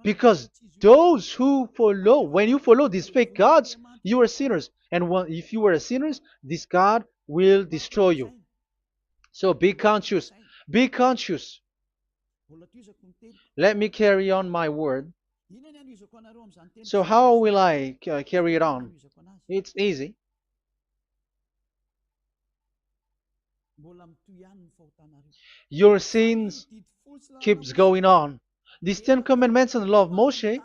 Because those who follow, when you follow these fake gods, you are sinners. And if you are a sinner, this God will destroy you. So be conscious. Be conscious. Let me carry on my word. So how will I carry it on? It's easy. Your sins keeps going on. These Ten Commandments and the law of Moshe,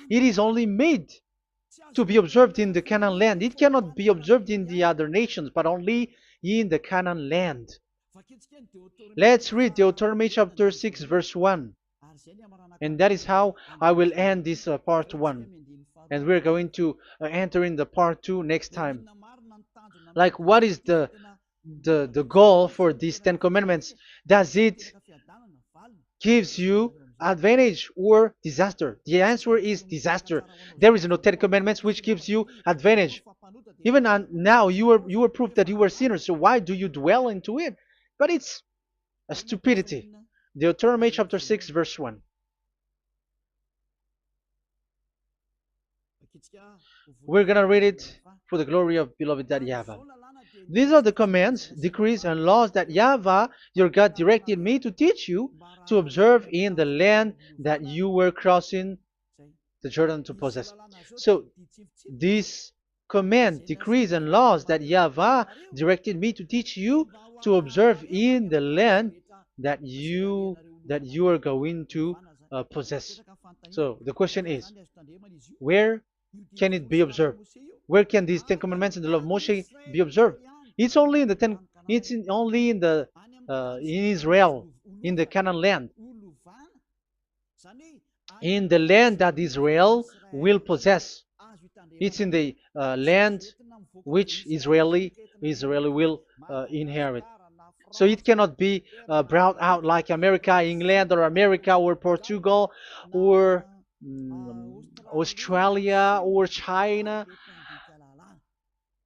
it is only made to be observed in the Canaan land. It cannot be observed in the other nations, but only in the Canaan land. Let's read Deuteronomy chapter 6, verse 1. And that is how I will end this part 1. And we're going to enter in the part 2 next time. Like, what is the goal for these Ten Commandments? Does it gives you advantage or disaster? The answer is disaster. There is no Ten Commandments which gives you advantage. Even now, you were proof that you were sinners. So why do you dwell into it? But it's a stupidity. Deuteronomy chapter 6, verse 1. We're gonna read it for the glory of beloved Daddy Yahvah. These are the commands, decrees, and laws that Yahvah, your God, directed me to teach you to observe in the land that you were crossing the Jordan to possess. So, these command, decrees, and laws that Yahvah directed me to teach you to observe in the land that you are going to possess. So, the question is, where can it be observed? Where can these Ten Commandments and the law of Moshe be observed? It's only in the only in the in Israel, in the Canaan land, in the land that Israel will possess. It's in the land which Israeli will inherit. So it cannot be brought out like America, England, or America, or Portugal, or Australia, or China.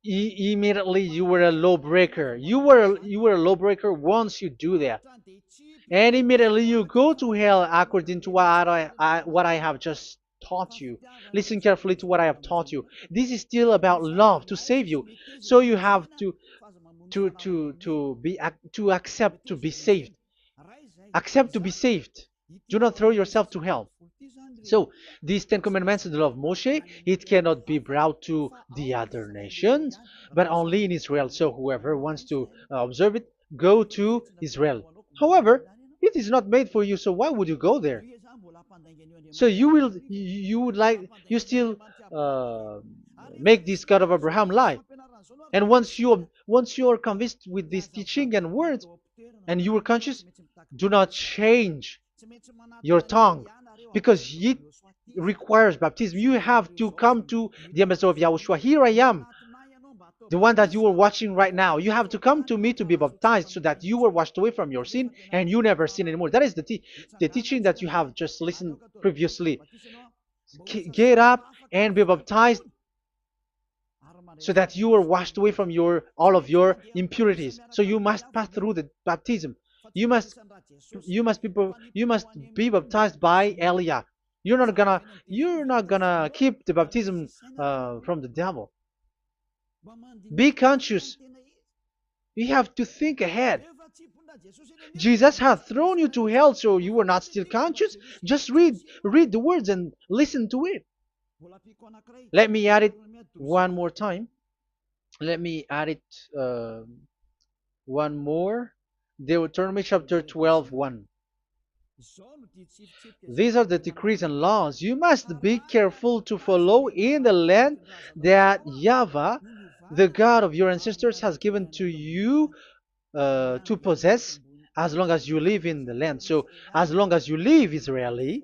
Immediately you were a lawbreaker. You were a lawbreaker once you do that, and immediately you go to hell according to what I have just taught you. Listen carefully to what I have taught you. This is still about love to save you. So you have to accept to be saved. Accept to be saved. Do not throw yourself to hell. So these Ten Commandments and the law of Moshe, it cannot be brought to the other nations, but only in Israel. So whoever wants to observe it, go to Israel. However, it is not made for you, so why would you go there? So you still make this God of Abraham lie. And once you are convinced with this teaching and words, and you are conscious, do not change your tongue, because it requires baptism. You have to come to the embassy of Yahushua. Here I am, the one that you are watching right now. You have to come to me to be baptized so that you were washed away from your sin and you never sin anymore. That is the teaching that you have just listened previously. Get up and be baptized so that you are washed away from all of your impurities. So you must pass through the baptism. You must be baptized by Elia. You're not gonna keep the baptism from the devil. Be conscious. You have to think ahead. Jesus has thrown you to hell, so you are not still conscious. Just read the words and listen to it. Let me add it one more time. Let me add it One more. Deuteronomy chapter 12:1. These are the decrees and laws you must be careful to follow in the land that YAHVAH, the God of your ancestors, has given to you to possess as long as you live in the land. So, as long as you live Israeli,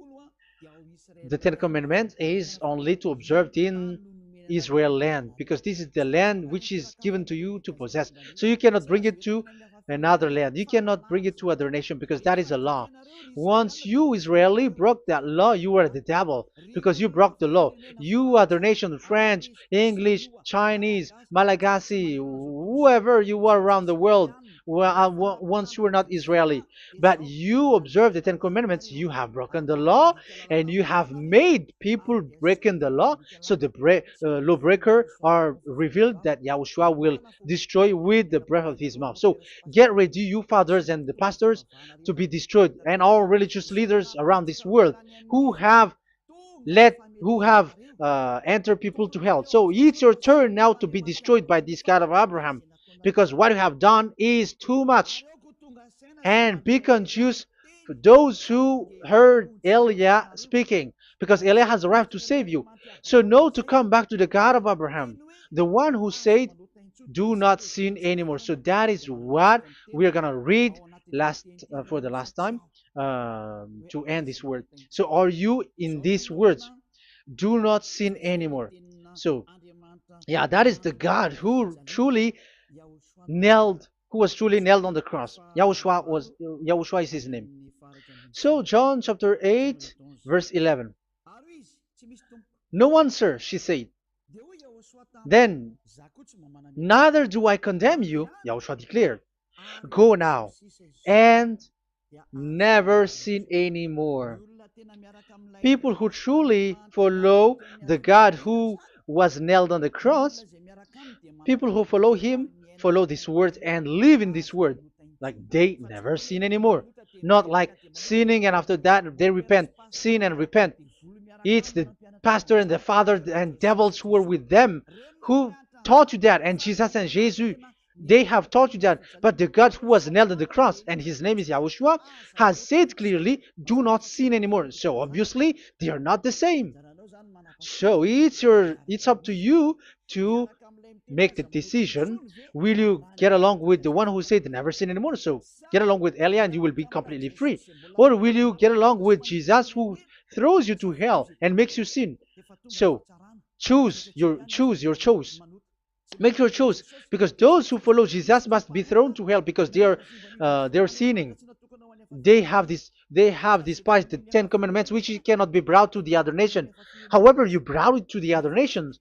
the Ten Commandments is only to observe in Israel land, because this is the land which is given to you to possess. So you cannot bring it to another land. You cannot bring it to other nation, because that is a law. Once you Israeli broke that law, you were the devil, because you broke the law. You other nation, French, English, Chinese, Malagasy, whoever you are around the world, once you were not Israeli, but you observe the Ten Commandments, you have broken the law, and you have made people breaking the law. So the lawbreaker are revealed that Yahushua will destroy with the breath of his mouth. So get ready, you fathers and the pastors, to be destroyed, and all religious leaders around this world who have entered people to hell. So it's your turn now to be destroyed by this God of Abraham, because what you have done is too much. And be conscious for those who heard Eliah speaking, because Eliah has arrived to save you. So know to come back to the God of Abraham, the one who said, do not sin anymore. So that is what we are going to read for the last time, to end this word. So are you in these words? Do not sin anymore. So yeah, that is the God who was truly nailed on the cross. Yahushua is his name. So John chapter 8 verse 11. No one, sir, she said. Then, neither do I condemn you, Yahushua declared. Go now and never sin anymore. People who truly follow the God who was nailed on the cross, people who follow him, follow this word and live in this word, like they never sin anymore. Not like sinning and after that they repent, sin and repent. It's the pastor and the father and devils who are with them who taught you that, and Jesus and Jesus, they have taught you that. But the God who was nailed on the cross, and his name is Yahushua, has said clearly, do not sin anymore. So obviously they are not the same. So it's up to you to make the decision. Will you get along with the one who said never sin anymore? So get along with Eliah and you will be completely free. Or will you get along with Jesus who throws you to hell and makes you sin? So choose your choice. Make your choice, because those who follow Jesus must be thrown to hell, because they are sinning. They have despised the Ten Commandments, which cannot be brought to the other nation. However, you brought it to the other nations.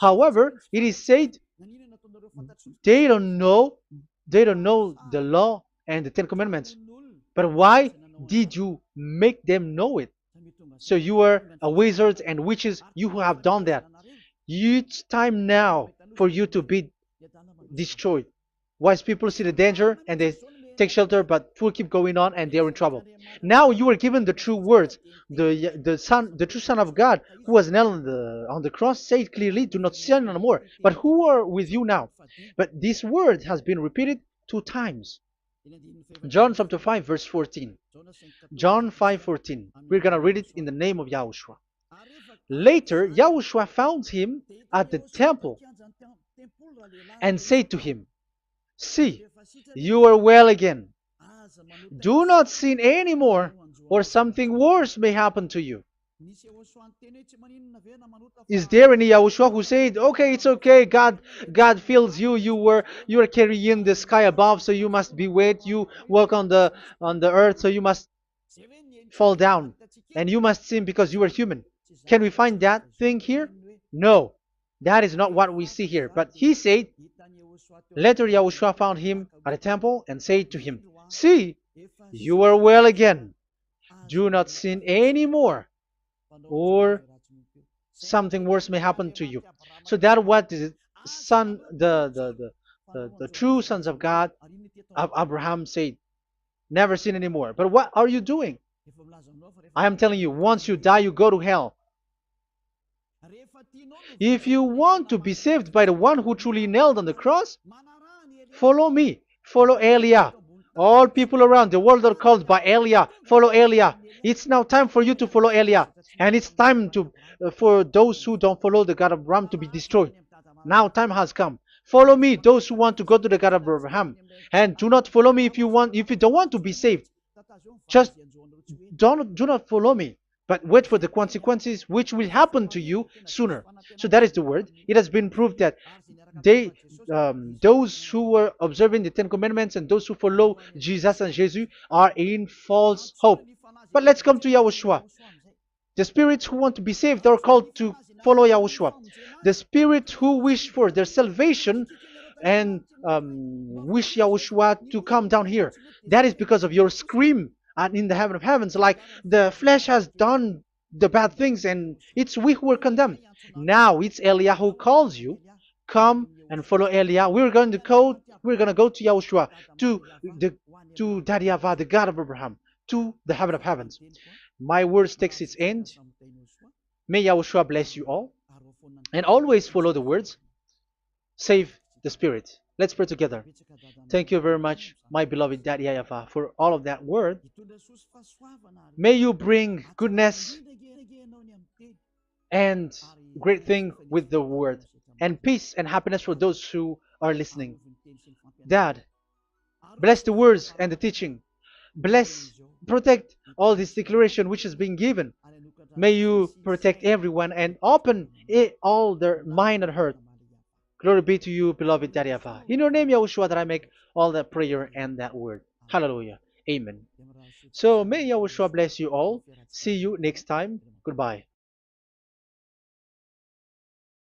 However, it is said they don't know the law and the Ten Commandments. But why did you make them know it? So you are a wizards and witches, you who have done that. It's time now for you to be destroyed. Wise people see the danger and they take shelter, but fool keep going on and they're in trouble. Now you are given the true words. The true Son of God, who was nailed on the cross, said clearly, "Do not sin no more." But who are with you now? But this word has been repeated 2 times. John chapter 5 verse 14. John 5:14. We're gonna read it in the name of Yahushua. Later, Yahushua found him at the temple and said to him, "See, you are well again. Do not sin anymore, or something worse may happen to you." Is there any Yahushua who said, "Okay, it's okay, God feels you. You are carrying the sky above, so you must be wet. You walk on the earth, so you must fall down, and you must sin because you are human"? Can we find that thing here? No, that is not what we see here. But he said, later Yahushua found him at a temple and said to him, "See, you are well again. Do not sin anymore, or something worse may happen to you." So that what the son, the true sons of God of Abraham said, never sin anymore. But what are you doing? I am telling you, once you die, you go to hell. If you want to be saved by the one who truly nailed on the cross, follow me. Follow Elia. All people around the world are called by Elia. Follow Elia. It's now time for you to follow Elia. And it's time to for those who don't follow the God of Abraham to be destroyed. Now time has come. Follow me, those who want to go to the God of Abraham. And do not follow me if you don't want to be saved. Just do not follow me, but wait for the consequences which will happen to you sooner. So that is the word. It has been proved that they those who were observing the Ten Commandments and those who follow Jesus and Jesus are in false hope. But let's come to Yahushua. The spirits who want to be saved are called to follow Yahushua. The spirits who wish for their salvation and wish Yahushua to come down here. That is because of your scream and in the heaven of heavens, like the flesh has done the bad things and it's we who are condemned. Now it's Eliah who calls you. Come and follow Eliah. We're going to go to Yahushua, to the to Daddy Yahvah, the God of Abraham, to the heaven of heavens. My words takes its end. May Yahushua bless you all. And always follow the words. Save the spirit. Let's pray together. Thank you very much, my beloved Daddy Yahvah, for all of that word. May you bring goodness and great thing with the word, and peace and happiness for those who are listening. Dad, bless the words and the teaching. Bless, protect all this declaration which is being given. May you protect everyone and open all their mind and heart. Glory be to you, beloved Daddy Yahvah. In your name, Yahushua, that I make all that prayer and that word. Hallelujah. Amen. So may Yahushua bless you all. See you next time. Goodbye.